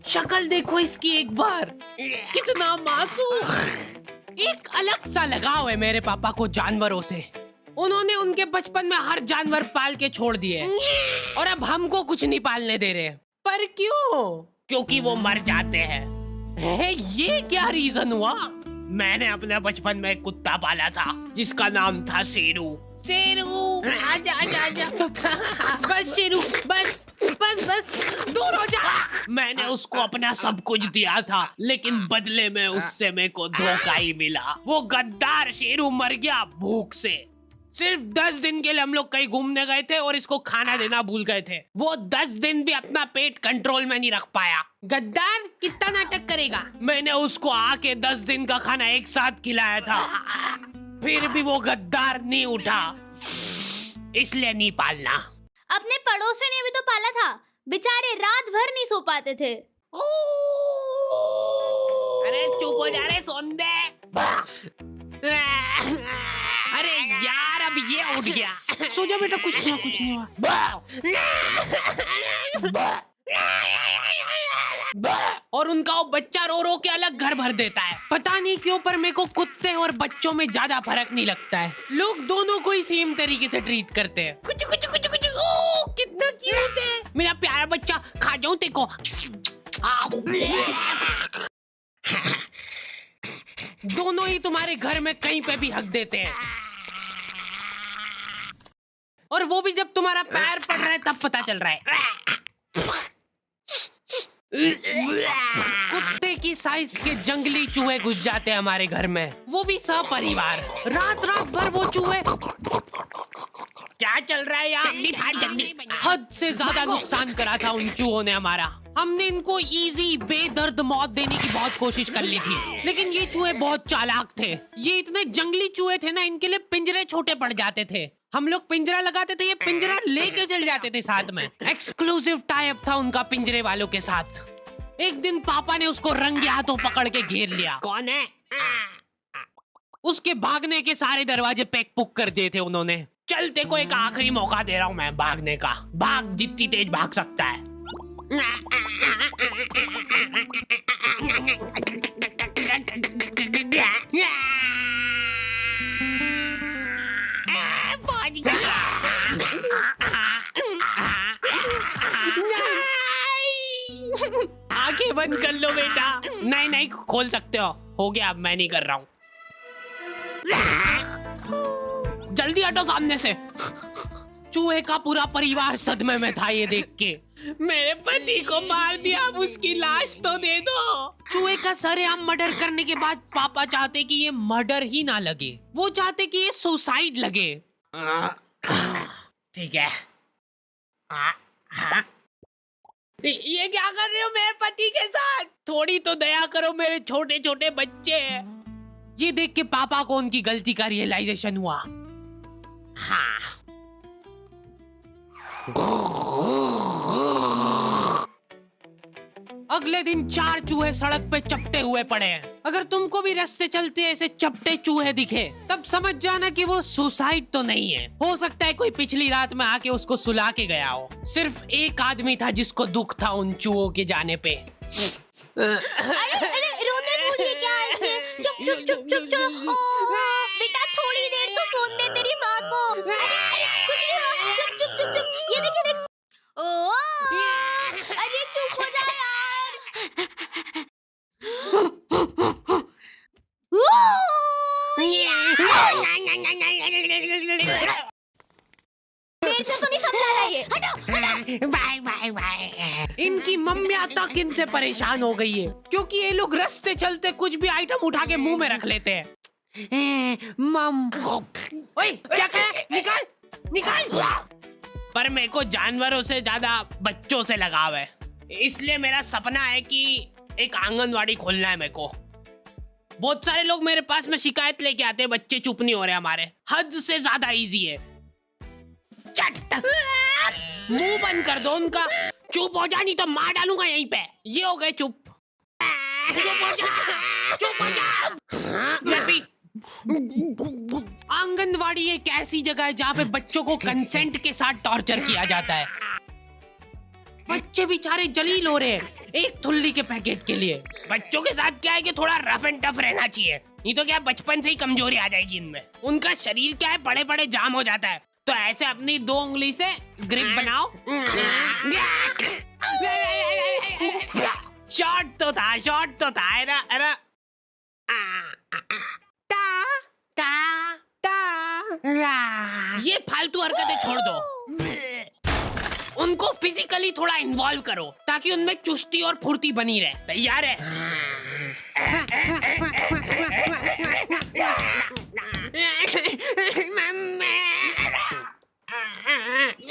शक्ल देखो इसकी एक बार, कितना मासूम। एक अलग सा लगाव है मेरे पापा को जानवरों से। उन्होंने उनके बचपन में हर जानवर पाल के छोड़ दिए और अब हमको कुछ नहीं पालने दे रहे। पर क्यों? क्योंकि वो मर जाते हैं। ये क्या रीजन हुआ? मैंने अपने बचपन में एक कुत्ता पाला था जिसका नाम था शेरू। शेरू आजा आजा आजा। बस शेरू, बस बस बस, दूर हो जा। मैंने उसको अपना सब कुछ दिया था, लेकिन बदले में उससे मेरे को धोखा ही मिला। वो गद्दार शेरू मर गया भूख से। सिर्फ 10 दिन के लिए हम लोग कहीं घूमने गए थे और इसको खाना देना भूल गए थे। वो 10 दिन भी अपना पेट कंट्रोल में नहीं रख पाया। गद्दार कितना नाटक करेगा। मैंने उसको आके 10 दिन का खाना एक साथ खिलाया था, फिर भी वो गद्दार नहीं उठा। इसलिए नहीं पालना। अपने पड़ोसी ने भी तो पाला था, बेचारे रात भर नहीं सो पाते थे। अरे चुप हो जा रे सोंदे। अरे यार अब ये उठ गया। सो जा बेटा, कुछ नहीं हुआ। और उनका वो बच्चा रो रो के अलग घर भर देता है। पता नहीं क्यों, पर मेरे को कुत्ते और बच्चों में ज्यादा फर्क नहीं लगता है। लोग दोनों को ही सेम तरीके से ट्रीट करते हैं। कुछ कुछ कुछ कुछ। ओ कितना क्यूट है मेरा प्यारा बच्चा। खा जाऊं तेको। दोनों ही तुम्हारे घर में कहीं पे भी हक देते हैं, और वो भी जब तुम्हारा पैर पड़ रहा है तब पता चल रहा है। कुत्ते की साइज के जंगली चूहे घुस जाते हैं हमारे घर में, वो भी सपरिवार। रात रात भर वो चूहे। क्या चल रहा है यार? हद से ज्यादा नुकसान करा था उन चूहों ने हमारा। हमने इनको इजी बेदर्द मौत देने की बहुत कोशिश कर ली थी, लेकिन ये चूहे बहुत चालाक थे। ये इतने जंगली चूहे थे ना, इनके लिए पिंजरे छोटे पड़ जाते थे। हम लोग पिंजरा लगाते थे, ये पिंजरा लेके चल जाते थे साथ में। एक्सक्लूसिव टाई अप था उनका पिंजरे वालों के साथ। एक दिन पापा ने उसको रंगे हाथों पकड़ के घेर लिया। कौन है? उसके भागने के सारे दरवाजे पैक पुक कर दिए थे उन्होंने। चलते को एक आखिरी मौका दे रहा हूँ मैं भागने का। भाग, जितनी तेज भाग सकता है। आंखें बंद कर लो बेटा। नहीं नहीं खोल सकते हो गया। अब मैं नहीं कर रहा हूँ। जल्दी हटो सामने से। चूहे का पूरा परिवार सदमे में था ये देख के। मेरे पति को मार दिया, अब उसकी लाश तो दे दो। चूहे का सरेआम मर्डर करने के बाद पापा चाहते कि ये मर्डर ही ना लगे, वो चाहते कि ये सुसाइड लगे। ठीक है। ये क्या कर रहे हो मेरे पति के साथ? थोड़ी तो दया करो, मेरे छोटे छोटे बच्चे हैं। ये देख के पापा को उनकी गलती का रियलाइजेशन हुआ। हाँ। अगले दिन 4 चूहे सड़क पे चपटे हुए पड़े हैं। अगर तुमको भी रास्ते चलते ऐसे चपटे चूहे दिखे, तब समझ जाना कि वो सुसाइड तो नहीं है। हो सकता है कोई पिछली रात में आके उसको सुला के गया हो। सिर्फ एक आदमी था जिसको दुख था उन चूहों के जाने पे। अरे रोते थोड़ी क्या है? चुप चुप चुप चुप चुप। बेटा थोड़ी देर तो सोने दे तेरी माँ को। अरे कुछ नहीं हुआ। चुप चुप चुप चुप। ये देखिए देख। अरे चुप हो जा यार। मेरे से तो नहीं समझा रहा ये। हटो। Bye bye bye. इनकी मम्मियाँ तक इनसे परेशान हो गई है, क्योंकि ये लोग रास्ते चलते कुछ भी आइटम उठा के मुंह में रख लेते हैं। मम, ओए क्या कहा? निकाल निकाल। पर मेरे को जानवरों से ज्यादा बच्चों से लगाव है, इसलिए मेरा सपना है कि एक आंगनवाड़ी खोलना है मेरे को। बहुत सारे लोग मेरे पास में शिकायत लेके आते हैं, बच्चे चुप नहीं हो रहे हमारे। हद से ज्यादा इजी है। चट मुंह बंद कर दो उनका। चुप हो जा, नहीं तो मार डालूंगा यहीं पे। ये हो गए चुप। चुप हो जा, चुप हो जा। आंगनवाड़ी एक ऐसी जगह है जहाँ पे बच्चों को कंसेंट के साथ टॉर्चर किया जाता है। बच्चे बेचारे जलील हो रहे हैं एक थुल्ली के पैकेट के लिए। बच्चों के साथ क्या है कि थोड़ा रफ एंड टफ रहना चाहिए, नहीं तो क्या बचपन से ही कमजोरी आ जाएगी इनमें। उनका शरीर क्या है बड़े बड़े जाम हो जाता है। तो ऐसे अपनी 2 उंगली से ग्रिप बनाओ। शॉट तो था अरे ये फालतू हरकतें छोड़ दो, उनको फिजिकली थोड़ा इन्वॉल्व करो ताकि उनमें चुस्ती और फुर्ती बनी रहे। तैयार है?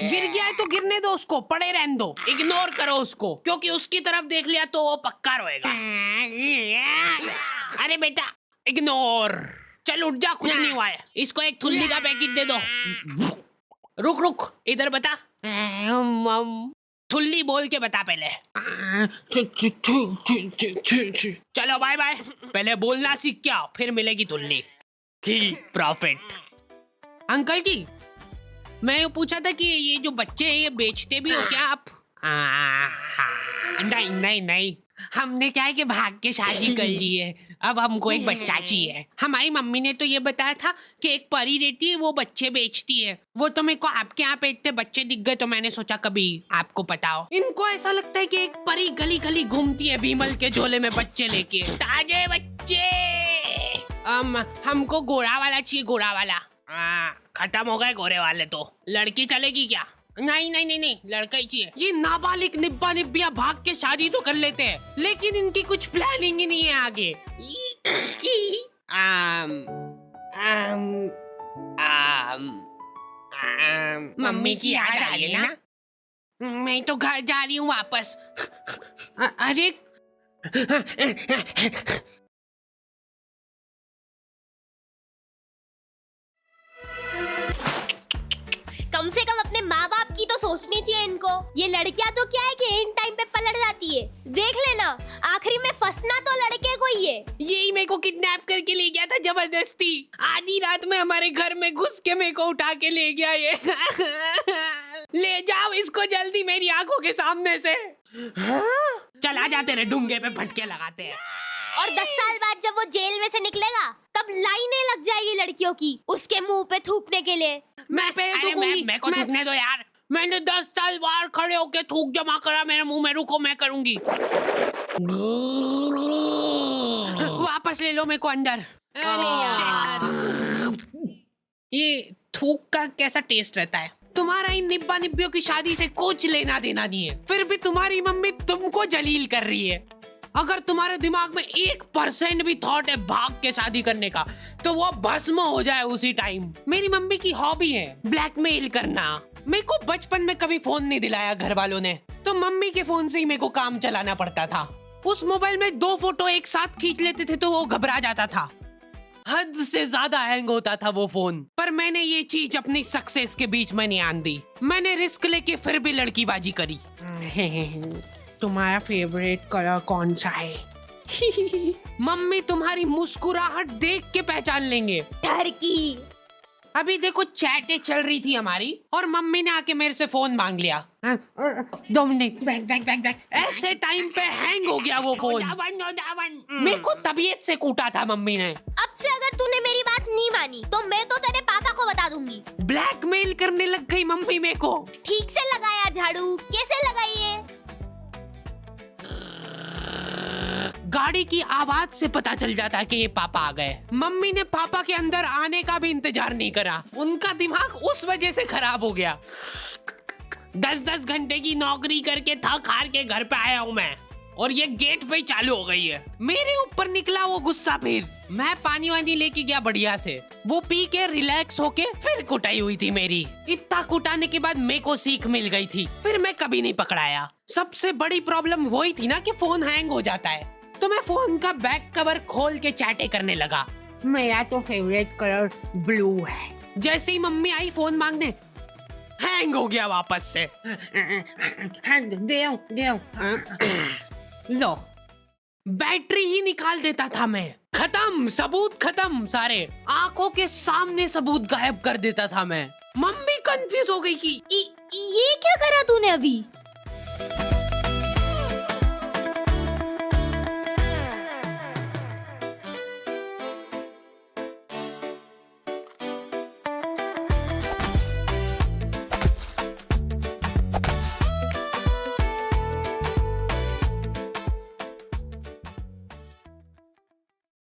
गिर गया है तो गिरने दो उसको, पड़े रहने दो। इग्नोर करो उसको, क्योंकि उसकी तरफ देख लिया तो वो पक्का रोएगा। अरे बेटा इग्नोर, चल उठ जा, कुछ नहीं हुआ है। इसको एक थुल्ली का पैकेट दे दो। रुक इधर बता, थुल्ली बोल के बता पहले। चलो बाय बाय, पहले बोलना सीख के आओ, फिर मिलेगी थुल्ली। ठीक प्रॉफिट। अंकल जी, मैं ये पूछा था कि ये जो बच्चे हैं ये बेचते भी हो क्या आप? नहीं, हमने क्या है कि भाग के शादी कर ली है, अब हमको एक बच्चा चाहिए। हमारी मम्मी ने तो ये बताया था कि एक परी रहती है वो बच्चे बेचती है। वो तो मेरे को आपके यहाँ पे इतने बच्चे दिख गए तो मैंने सोचा कभी आपको पता हो। इनको ऐसा लगता है कि एक परी गली गली घूमती है बीमल के झोले में बच्चे लेके, ताजे बच्चे। हमको गोरा वाला चाहिए, गोरा वाला। खत्म हो गए गोरे वाले तो। लड़की चलेगी क्या? नहीं, लड़का ही चाहिए। ये नाबालिग निब्बा निब्बिया भाग के शादी तो कर लेते हैं, लेकिन इनकी कुछ प्लानिंग ही नहीं है आगे। मम्मी की याद आ रही है ना? मैं तो घर जा रही हूँ वापस। अरे कम से कम अपने माँ बाप की तो सोचनी चाहिए इनको। ये लड़कियां तो क्या है कि इन टाइम पे पलट जाती है। देख लेना, आखिरी में फंसना तो लड़के को ही है। यही मेरे को किडनैप करके ले गया था जबरदस्ती। आधी रात में हमारे घर में घुस के मेरे को उठा के ले गया ये। ले जाओ इसको जल्दी मेरी आंखों के सामने से। चला जाते रहे, डूंगे पे फटके लगाते हैं। और 10 साल बाद जब वो जेल में से निकलेगा तब लाइनें लग जाएगी लड़कियों की उसके मुंह पे थूकने के लिए। मैं को थूकने दो यार। मैंने 10 साल बाहर खड़े होके थूक जमा करा मेरे मुंह में, रुको मैं करूंगी। वापस ले लो मेरे को अंदर। अरे यार, ये थूक का कैसा टेस्ट रहता है? तुम्हारा इन निब्बा निब्बियों की शादी से कुछ लेना देना नहीं है, फिर भी तुम्हारी मम्मी तुमको जलील कर रही है। अगर तुम्हारे दिमाग में 1% भी थॉट है भाग के शादी करने का तो वो भस्म हो जाए उसी टाइम। मेरी मम्मी की हॉबी है ब्लैकमेल करना। मेरे को बचपन में कभी फोन नहीं दिलाया घर वालों ने, तो मम्मी के फोन से ही मेरे को काम चलाना पड़ता था। उस मोबाइल में 2 फोटो एक साथ खींच लेते थे तो वो घबरा जाता था। हद से ज्यादा हैंग होता था वो फोन। पर मैंने ये चीज अपनी सक्सेस के बीच में नहीं आन दी। मैंने रिस्क लेके फिर भी लड़कीबाजी करी। तुम्हारा फेवरेट कलर कौन सा है? मम्मी तुम्हारी मुस्कुराहट देख के पहचान लेंगे। टर्की। अभी देखो चैटें चल रही थी हमारी और मम्मी ने आके मेरे से फोन मांग लिया। 2 मिनट बैक। ऐसे टाइम पे हैंग हो गया वो फोन। मेरे को तबीयत से कूटा था मम्मी ने। अब से अगर तूने मेरी बात नहीं मानी तो मैं तो तेरे पापा को बता दूंगी। ब्लैकमेल करने लग गई मम्मी मेरे को। ठीक से लगाया झाड़ू? कैसे लगाई है? गाड़ी की आवाज से पता चल जाता कि ये पापा आ गए। मम्मी ने पापा के अंदर आने का भी इंतजार नहीं करा। उनका दिमाग उस वजह से खराब हो गया। 10-10 घंटे की नौकरी करके थक हार के घर पे आया हूँ मैं, और ये गेट पे ही चालू हो गई है। मेरे ऊपर निकला वो गुस्सा। फिर मैं पानी वानी लेके गया बढ़िया से, वो पी के रिलैक्स होके फिर कुटाई हुई थी मेरी। इतना कुटाने के बाद मेरे को सीख मिल गई थी, फिर मैं कभी नहीं पकड़ाया। सबसे बड़ी प्रॉब्लम वही थी ना कि फोन हैंग हो जाता है, तो मैं फोन का बैक कवर खोल के चैटे करने लगा। मेरा तो फेवरेट कलर ब्लू है। जैसे ही मम्मी आई फोन मांगने, हैंग हो गया वापस से। दे लो, बैटरी ही निकाल देता था मैं। खत्म, सबूत खत्म सारे। आंखों के सामने सबूत गायब कर देता था मैं। मम्मी कंफ्यूज हो गई कि ये क्या करा तूने अभी?